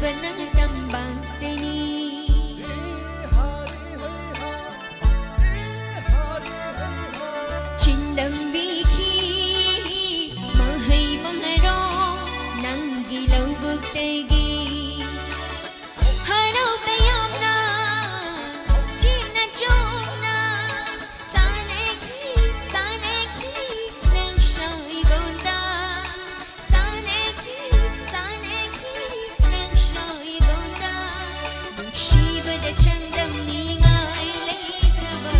ba ng tambang tini? Cindang biki mahay maharong nang gilaw bugtagi haraw tayam na chinachong na saneki nang siya'y gonda saneki nang siya'y gonda shiba da chandam ningay letraba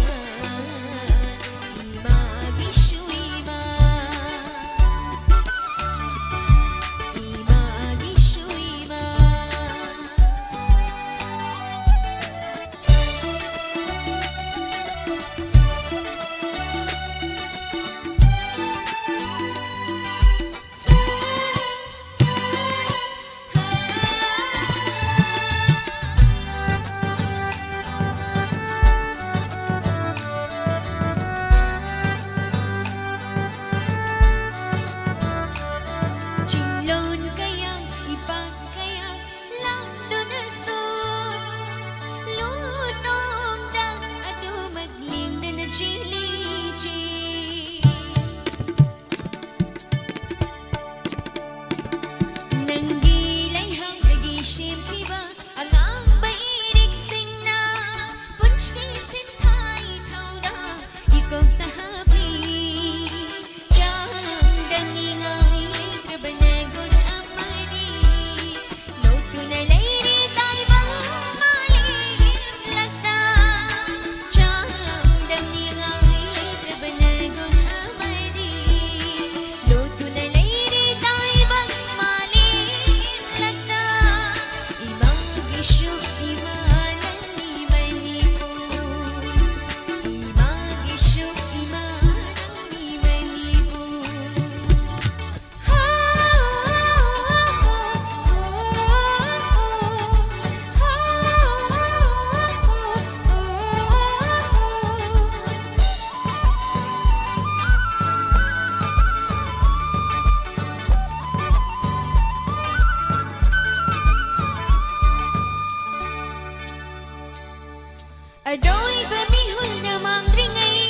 Adoy bamihon na mangringay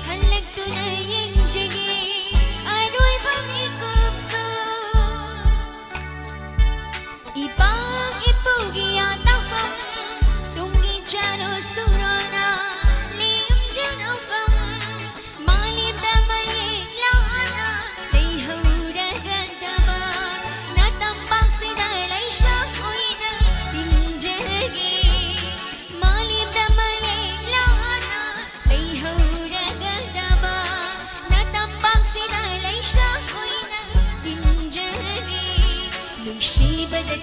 halag tunay ang jagi adoy bamikupso ipang ipugi atafam tungi jano surana liyum janafam malim damay lana lihura gandama natambang sinalay siya uina tinjagi shiba da